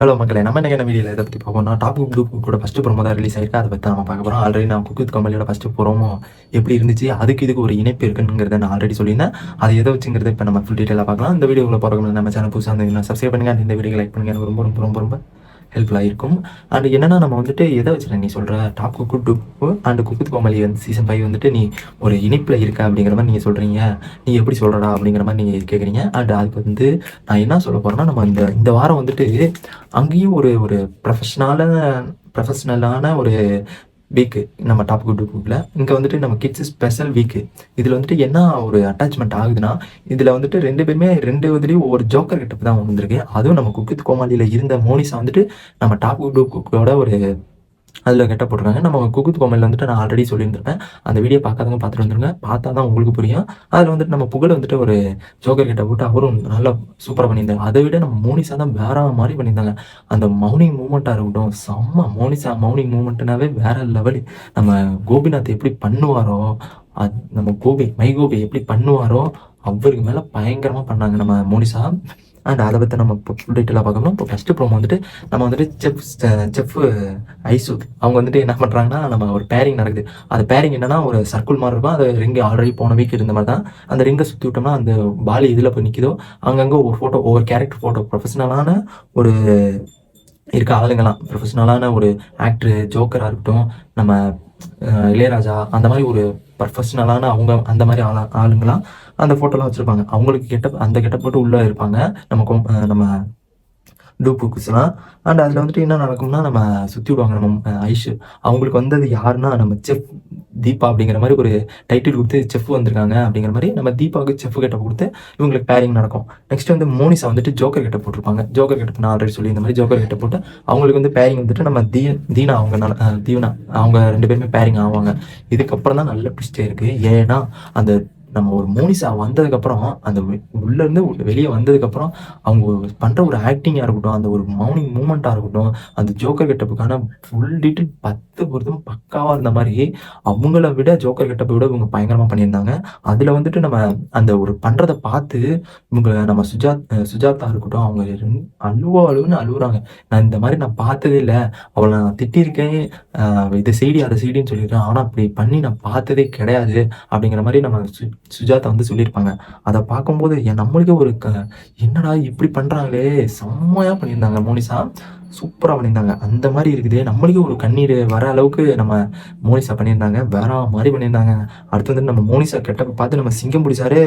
Hello மக்களே, நம்ம என்ன வீடியோவில் எதை பற்றி பார்ப்போம்னா, டாப் குரூப் கூட ஃபஸ்ட்டு ப்ரோமோ தான் ரிலீஸ் ஆயிருக்கு. அதை பற்றி நம்ம பார்க்க போகிறோம். ஆல்ரெடி நான் குக் வித் கோமாளியோட ஃபஸ்ட்டு ப்ரோமோ எப்படி இருந்துச்சு, அதுக்கு இதுக்கு ஒரு இணைப்பு இருக்குங்கிறத நான் ஆல்ரெடி சொல்லியிருந்தேன். அது எதை வச்சுங்கிறத இப்போ நம்ம ஃபுல் டீட்டெயிலாக பார்க்கலாம். இந்த வீடியோவில் போகிறவங்க நம்ம சேனல் புதுசாக இருந்தீங்கன்னா சப்ஸ்கிரைப் பண்ணுங்க. இந்த வீடியோ லைக் பண்ணுங்க. எனக்கு ரொம்ப ரொம்ப ரொம்ப ரொம்ப ஹெல்ப்ஃபுல்லாக இருக்கும். அண்ட் என்னன்னா, நம்ம வந்துட்டு எதை வச்சுருக்கேன் நீ சொல்கிற top cook dupe and cook with Comali வந்து சீசன் 5 வந்துட்டு நீ ஒரு இணைப்பில் இருக்க அப்படிங்கிற மாதிரி நீங்கள் சொல்கிறீங்க. நீ எப்படி சொல்கிறடா அப்படிங்கிற மாதிரி நீங்கள் கேட்குறீங்க. அண்ட் அதுக்கு வந்து நான் என்ன சொல்ல போகிறேன்னா, நம்ம இந்த வாரம் வந்துட்டு அங்கேயும் ஒரு ஒரு ப்ரொஃபஷ்னலான ஒரு வீக்கு நம்ம டாப் குட் குக்கில் இங்கே வந்துட்டு நம்ம கிட்ஸ் ஸ்பெஷல் வீக்கு. இதில் வந்துட்டு என்ன ஒரு அட்டாச்மெண்ட் ஆகுதுன்னா, இதில் வந்துட்டு ரெண்டு பேருமே ரெண்டு இதுலேயும் ஒரு ஜோக்கர் கிட்ட தான் வந்திருக்கு. அதுவும் நம்ம குக் வித் கோமாளியில் இருந்த மோனிஷா வந்துட்டு நம்ம டாப் குட் குக்கோட ஒரு அதில் கெட்ட போட்டிருக்காங்க. நம்ம குக் வித் கோமாளியில் வந்துட்டு நான் ஆல்ரெடி சொல்லியிருந்திருப்பேன். அந்த வீடியோ பார்க்காதவங்க பார்த்துட்டு வந்துருங்க. பார்த்தா தான் உங்களுக்கு புரியும். அதில் வந்துட்டு நம்ம புகழ் வந்துட்டு ஒரு ஜோக்கர் கிட்ட போட்டு அவரும் நல்லா சூப்பராக பண்ணியிருந்தாங்க. அதை விட நம்ம மோனிஷா தான் வேற மாதிரி பண்ணியிருந்தாங்க. அந்த மௌனிங் மூமெண்ட்டாக இருக்கட்டும், செம்ம. மோனிஷா மௌனிங் மூமெண்ட்னாவே வேற லெவலு. நம்ம கோபிநாத் எப்படி பண்ணுவாரோ, நம்ம மை கோபி எப்படி பண்ணுவாரோ அவருக்கு மேலே பயங்கரமாக பண்ணாங்க நம்ம மோனிஷா. அண்ட் அதை பற்றி நம்ம இப்போ ஃபுல் டீட்டெயிலாக பார்க்கணும். இப்போ ஃபஸ்ட்டு ப்ரோமோ வந்துட்டு நம்ம வந்துட்டு செஃப் ஐசு அவங்க வந்துட்டு என்ன பண்ணுறாங்கன்னா, நம்ம ஒரு பேரிங் நடக்குது. அந்த பேரிங் என்னன்னா, ஒரு சர்க்கிள் மாதிரி இருக்கும். அது ரிங்கு ஆல்ரெடி போன வீக் இருந்த மாதிரி தான். அந்த ரிங்கை சுற்றி விட்டோம்னா அந்த பாலி இதில் போய் நிற்கிதோ அங்கங்கே ஒரு ஃபோட்டோ, ஒவ்வொரு கேரக்டர் ஃபோட்டோ, ப்ரொஃபஷனலான ஒரு இருக்க ஆளுங்களாம், ப்ரொஃபஷனலான ஒரு ஆக்டரு, ஜோக்கராக இருக்கட்டும், நம்ம இளையராஜா, அந்த மாதிரி ஒரு ப்ரொஃபஷனலான அவங்க அந்த மாதிரி ஆளுங்களாம் அந்த ஃபோட்டோலாம் வச்சுருப்பாங்க. அவங்களுக்கு அந்த கெட்டப் போட்டு உள்ளே இருப்பாங்க நம்ம டூப்புக்குஸ்லாம். அண்ட் அதில் வந்துட்டு என்ன நடக்கும்னா, நம்ம சுற்றி விடுவாங்க நம்ம ஐஷு. அவங்களுக்கு வந்தது யாருன்னா, நம்ம செஃப் தீபா அப்படிங்கிற மாதிரி ஒரு டைட்டில் கொடுத்து செஃப் வந்திருக்காங்க அப்படிங்கிற மாதிரி நம்ம தீபாவுக்கு செஃப் கிட்ட கொடுத்து இவங்களுக்கு பேரிங் நடக்கும். நெக்ஸ்ட் வந்து மோனிஷா வந்துட்டு ஜோக்கர் கிட்ட போட்டிருப்பாங்க. ஜோக்கர் கிட்ட நான் ஆல்ரெடி சொல்லி இந்த மாதிரி ஜோக்கர் கிட்ட போட்டு அவங்களுக்கு வந்து பேரிங் வந்துட்டு நம்ம தீனா அவங்க 2 பேருமே பேரிங் ஆவாங்க. இதுக்கப்புறம் தான் நல்ல ட்விஸ்டே இருக்குது. ஏன்னா அந்த நம்ம ஒரு மோனிஷா வந்ததுக்கப்புறம் அந்த உள்ளேருந்து வெளியே வந்ததுக்கப்புறம் அவங்க பண்ணுற ஒரு ஆக்டிங்காக இருக்கட்டும், அந்த ஒரு மௌனிங் மூமெண்ட்டாக இருக்கட்டும், அந்த ஜோக்கர் கெட்டப்புக்கான ஃபுல் டீட்டெயில் 10 பொருத்தம் பக்காவாக இருந்த மாதிரி அவங்கள விட ஜோக்கர் கெட்டப்பை விட இவங்க பயங்கரமாக பண்ணியிருந்தாங்க. அதில் வந்துட்டு நம்ம அந்த ஒரு பண்ணுறதை பார்த்து நம்ம சுஜாதா இருக்கட்டும், அவங்க அழுவுன்னு அழுகுறாங்க. நான் இந்த மாதிரி நான் பார்த்ததே இல்லை, அவளை நான் திட்டிருக்கேன், இதை செய்டி அதை செய்டின்னு சொல்லியிருக்கேன், ஆனால் அப்படி பண்ணி நான் பார்த்ததே கிடையாது அப்படிங்கிற மாதிரி நம்ம சுஜாதா வந்து சொல்லியிருப்பாங்க. அதை பார்க்கும்போது நம்மளுக்கே ஒரு என்னடா இப்படி பண்ணுறாங்களே, செம்மையாக பண்ணியிருந்தாங்க. மோனிஷா சூப்பராக பண்ணியிருந்தாங்க. அந்த மாதிரி இருக்குதே, நம்மளுக்கே ஒரு கண்ணீர் வர அளவுக்கு நம்ம மோனிஷா பண்ணியிருந்தாங்க. வேற மாதிரி பண்ணியிருந்தாங்க. அடுத்து வந்து நம்ம மோனிஷா கெட்டப்ப பார்த்து நம்ம சிங்கம் பிடிச்சாரு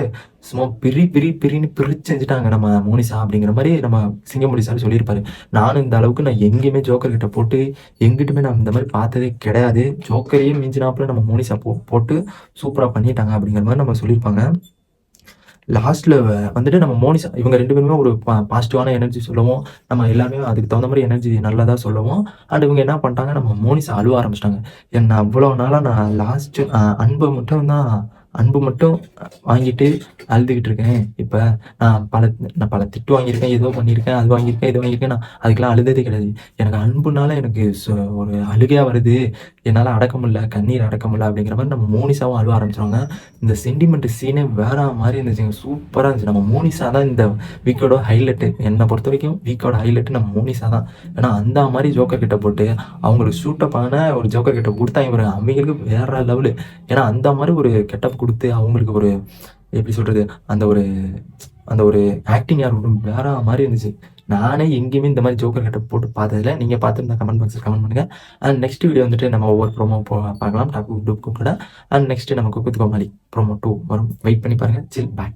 சும்மா பிரின்னு பிரிச்சு செஞ்சுட்டாங்க நம்ம மோனிஷா அப்படிங்கிற மாதிரி நம்ம சிங்கம் பிடிச்சாரு சொல்லியிருப்பாரு. நானும் இந்த அளவுக்கு நான் எங்கேயுமே ஜோக்கர் கிட்ட போட்டு எங்கிட்டுமே நான் இந்த மாதிரி பார்த்ததே கிடையாது. ஜோக்கரையே மிஞ்சினாப்புல நம்ம மோனிஷா போட்டு சூப்பராக பண்ணிட்டாங்க அப்படிங்கிற மாதிரி நம்ம சொல்லியிருப்பாங்க. லாஸ்ட்டில் வந்துட்டு நம்ம மோனிஷா இவங்க 2 பேருமே ஒரு பாசிட்டிவான எனர்ஜி சொல்லவும், நம்ம எல்லாருமே அதுக்கு தகுந்த மாதிரி எனர்ஜி நல்லதாக சொல்லவும், அண்ட் இவங்க என்ன பண்ணிட்டாங்க, நம்ம மோனிஷா அழுவ ஆரம்பிச்சிட்டாங்க. என்ன அவ்வளோ நாளாக நான் லாஸ்ட்டு அன்பு மட்டும் வாங்கிட்டு அழுதுகிட்டு இருக்கேன். இப்போ நான் பல திட்டு வாங்கியிருக்கேன், ஏதோ பண்ணியிருக்கேன், அது வாங்கியிருக்கேன், இது வாங்கியிருக்கேன். நான் அதுக்கெல்லாம் அழுததே கிடையாது. எனக்கு அன்புனால எனக்கு ஒரு அழுகையாக வருது, என்னால் அடக்க முடியல, கண்ணீர் அடக்க முடியல அப்படிங்கிற மாதிரி நம்ம மோனிஷாவும் அழுவ ஆரம்பிச்சிருவாங்க. இந்த சென்டிமெண்ட் சீனே வேற மாதிரி இருந்துச்சுங்க. சூப்பராக இருந்துச்சு. நம்ம மோனிஷா தான் இந்த வீக்கோட ஹைலைட்டு. என்னை பொறுத்த வரைக்கும் வீக்கோட ஹைலைட்டு நம்ம மோனிஷா தான். ஏன்னா அந்த மாதிரி ஜோக்கர் கிட்ட போட்டு அவங்களுக்கு சூட்டப்பான ஒரு ஜோக்கர் கிட்ட கொடுத்தாங்க பாருங்க, அவங்களுக்கு வேற லெவலு. ஏன்னா அந்த மாதிரி ஒரு கெட்டப் கொடுத்து அவங்களுக்கு ஒரு எப்படி சொல்கிறது, அந்த ஒரு ஆக்டிங்காக இருக்கட்டும் வேற மாதிரி இருந்துச்சு. நானே எங்கேயுமே இந்த மாதிரி ஜோக்கர் கெட்டப் போட்டு பார்த்ததில்ல. நீங்கள் பார்த்துருந்தா கமெண்ட் பாக்ஸில் கமெண்ட் பண்ணுங்கள். அண்ட் நெக்ஸ்ட் வீடியோ வந்துட்டு நம்ம ஒவ்வொரு ப்ரோமோ பார்க்கலாம் டாப் குக் கூட. அண்ட் நெக்ஸ்ட்டு நம்ம குக் வித் கோமாளி ப்ரோமோ 2 வரும். வெயிட் பண்ணி பாருங்கள். சில் பாய்.